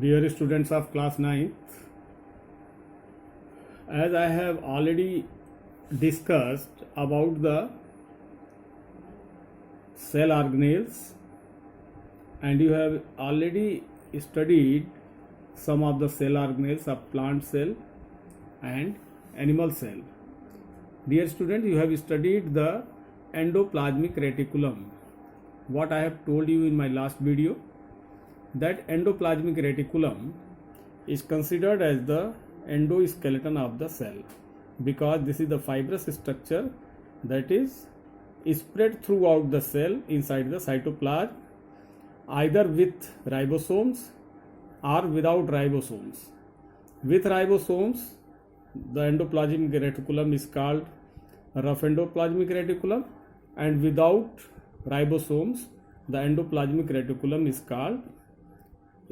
Dear students of class 9th, as I have already discussed about the cell organelles and you have already studied some of the cell organelles of plant cell and animal cell. Dear student, you have studied the endoplasmic reticulum. What I have told you in my last video, that endoplasmic reticulum is considered as the endoskeleton of the cell because this is the fibrous structure that is spread throughout the cell inside the cytoplasm, either with ribosomes or without ribosomes. With ribosomes, the endoplasmic reticulum is called rough endoplasmic reticulum, and without ribosomes, the endoplasmic reticulum is called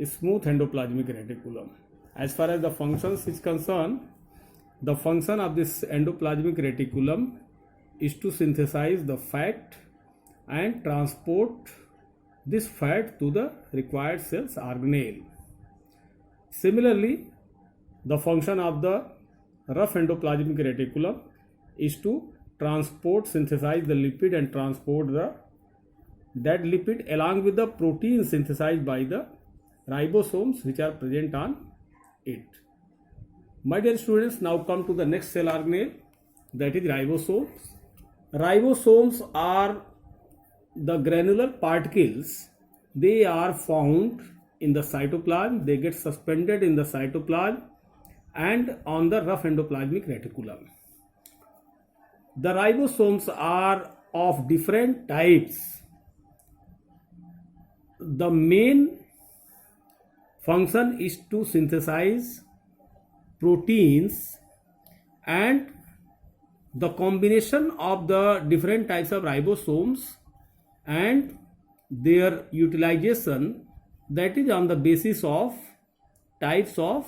smooth endoplasmic reticulum. As far as the functions is concerned, the function of this endoplasmic reticulum is to synthesize the fat and transport this fat to the required cell's organelle. Similarly, the function of the rough endoplasmic reticulum is to synthesize the lipid and transport that lipid along with the protein synthesized by the ribosomes which are present on it. My dear students, now come to the next cell organelle, that is ribosomes. Ribosomes are the granular particles. They are found in the cytoplasm. They get suspended in the cytoplasm and on the rough endoplasmic reticulum. The ribosomes are of different types. The main function is to synthesize proteins, and the combination of the different types of ribosomes and their utilization, that is on the basis of types of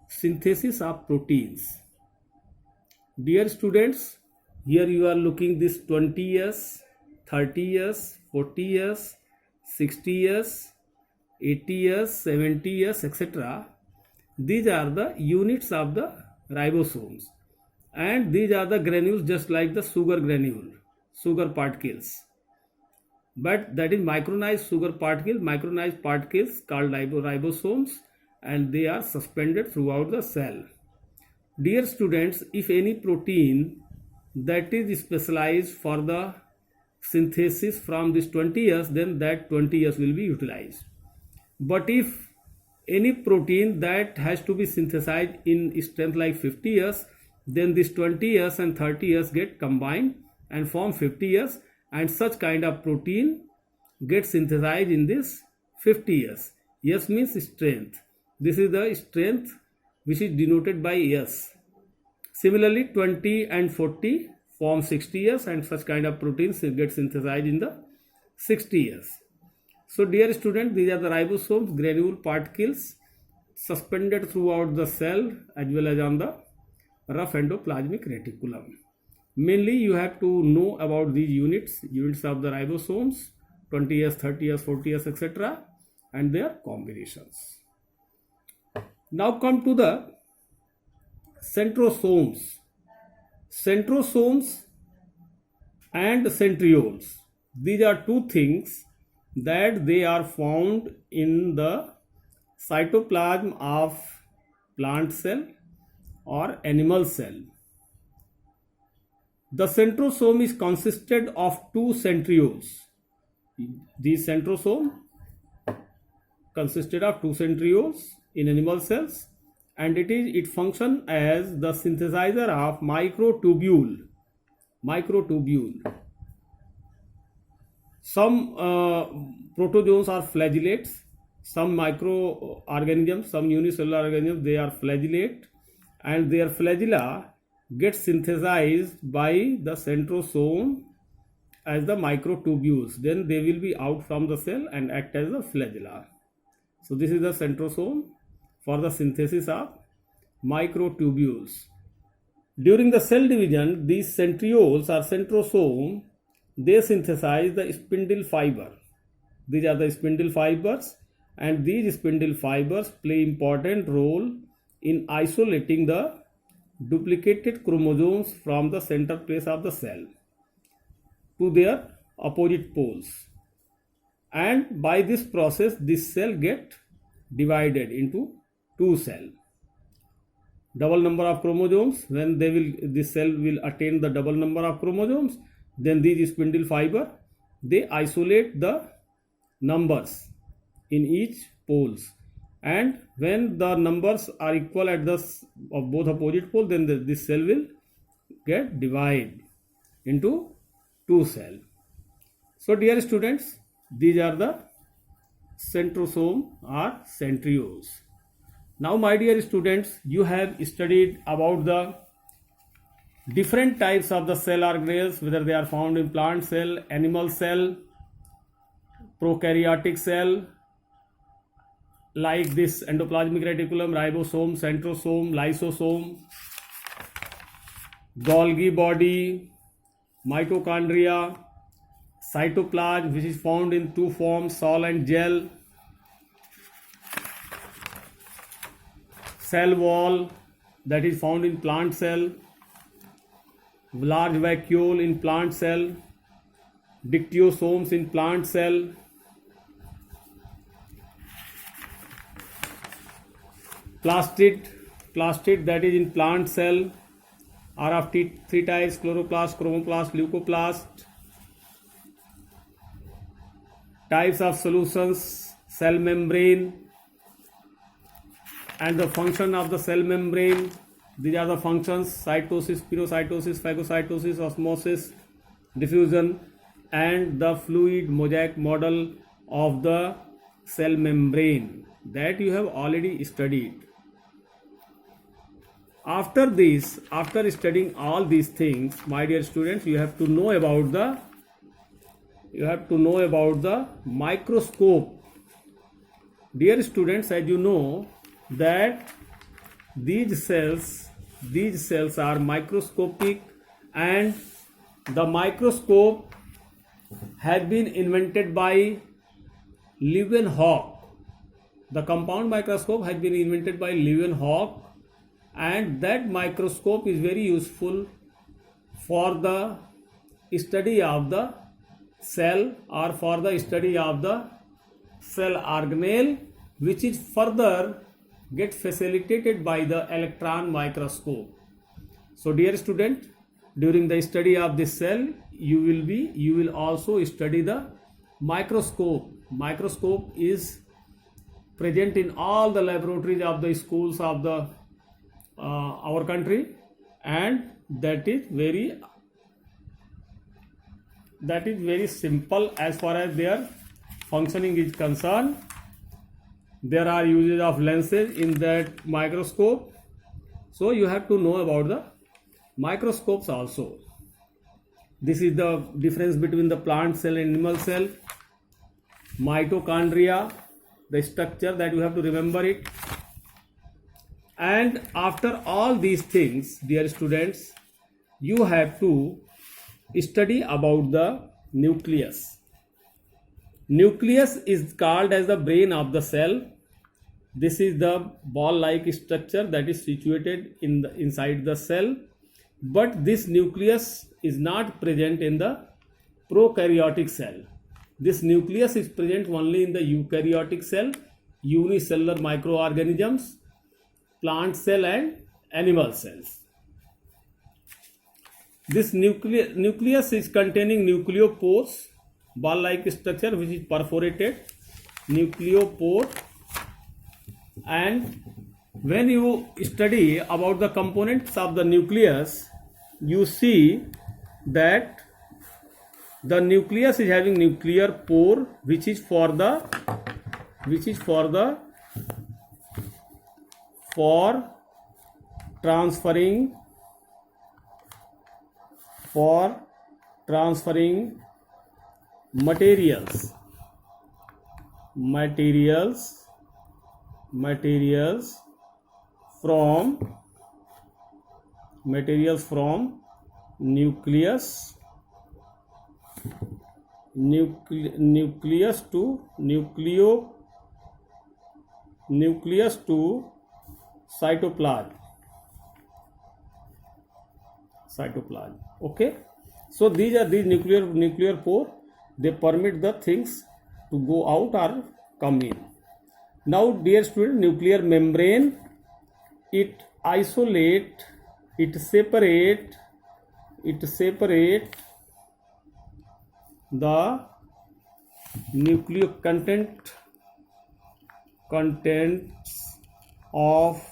synthesis of proteins. Dear students, here you are looking this 20 years, 30 years, 40 years, 60 years, 80 years, 70 years, etc. These are the units of the ribosomes, and these are the granules just like the sugar granule, sugar particles. But that is micronized sugar micronized particles called ribosomes, and they are suspended throughout the cell. Dear students, if any protein that is specialized for the synthesis from this 20 years, then that 20 years will be utilized. But if any protein that has to be synthesized in strength like 50 years, then this 20 years and 30 years get combined and form 50 years, and such kind of protein gets synthesized in this 50 years. S means strength. This is the strength which is denoted by S. Similarly, 20 and 40 form 60 years, and such kind of proteins get synthesized in the 60 years. So dear student, these are the ribosomes, granule particles suspended throughout the cell as well as on the rough endoplasmic reticulum. Mainly you have to know about these units of the ribosomes, 20 years, 30 years, 40 years, etc. and their combinations. Now come to the centrosomes. Centrosomes and centrioles. These are two things that they are found in the cytoplasm of plant cell or animal cell. The centrosome is consisted of two centrioles. These centrosome consisted of two centrioles in animal cells, and it functions as the synthesizer of microtubule. Some protozoans are flagellates, some microorganisms, some unicellular organisms, they are flagellate, and their flagella gets synthesized by the centrosome as the microtubules. Then they will be out from the cell and act as the flagella. So this is the centrosome for the synthesis of microtubules. During the cell division, these centrioles or centrosome, they synthesize the spindle fiber. These are the spindle fibers, and these spindle fibers play important role in isolating the duplicated chromosomes from the center place of the cell to their opposite poles, and by this process this cell get divided into two cells. Double number of chromosomes, when this cell will attain the double number of chromosomes, then these spindle fiber, they isolate the numbers in each poles, and when the numbers are equal at the of both opposite poles, then this cell will get divided into two cells. So dear students, these are the centrosome or centrioles. Now my dear students, you have studied about the different types of the cell organelles, whether they are found in plant cell, animal cell, prokaryotic cell, like this endoplasmic reticulum, ribosome, centrosome, lysosome, Golgi body, mitochondria, cytoplasm, which is found in two forms, sol and gel, cell wall, that is found in plant cell, large vacuole in plant cell, dictyosomes in plant cell, plastid that is in plant cell, are of three types: chloroplast, chromoplast, leucoplast. Types of solutions: cell membrane, and the function of the cell membrane. These are the functions: cytosis, pinocytosis, phagocytosis, osmosis, diffusion, and the fluid mosaic model of the cell membrane that you have already studied. After this, after studying all these things, my dear students, you have to know about the microscope. Dear students, as you know that these cells are microscopic, and the microscope has been invented by Leeuwenhoek. The compound microscope has been invented by Leeuwenhoek, and that microscope is very useful for the study of the cell, or for the study of the cell organelle, which is further get facilitated by the electron microscope. So dear student, during the study of this cell, you will also study the microscope. Microscope is present in all the laboratories of the schools of the our country, and that is very simple as far as their functioning is concerned. There are uses of lenses in that microscope, so you have to know about the microscopes also. This is the difference between the plant cell and animal cell. Mitochondria, the structure that you have to remember it. And after all these things, dear students, you have to study about the nucleus. Nucleus is called as the brain of the cell. This is the ball-like structure that is situated inside the cell, but this nucleus is not present in the prokaryotic cell. This nucleus is present only in the eukaryotic cell, unicellular microorganisms, plant cell and animal cells. This nucleus is containing nucleopores, ball-like structure which is perforated, nucleopore. And when you study about the components of the nucleus, you see that the nucleus is having nuclear pore, which is for transferring materials from nucleus to nucleus to cytoplasm. Okay, so these are these nuclear pore. They permit the things to go out or come in. Now, dear student, nuclear membrane, it isolate, it separate the nuclear contents of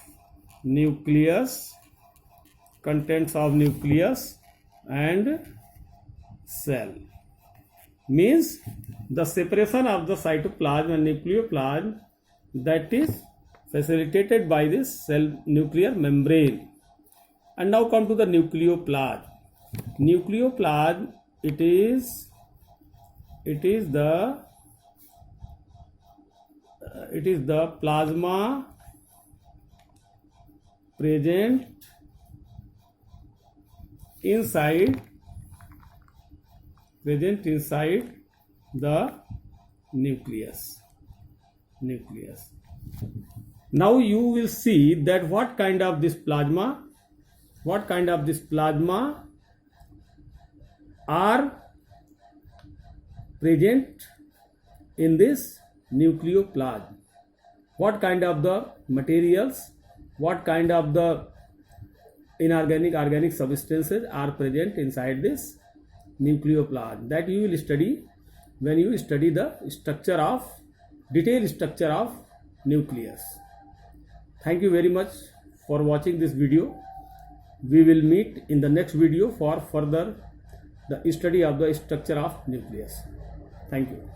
nucleus and cell. Means the separation of the cytoplasm and nucleoplasm, that is facilitated by this cell nuclear membrane. And now come to the nucleoplasm. Nucleoplasm, it is the plasma present inside the nucleus. Now you will see that what kind of this plasma are present in this nucleoplasm. What kind of the materials, what kind of the inorganic, organic substances are present inside this nucleoplasm, that you will study when you study the detailed structure of nucleus. Thank you very much for watching this video. We will meet in the next video for further the study of the structure of nucleus. Thank you.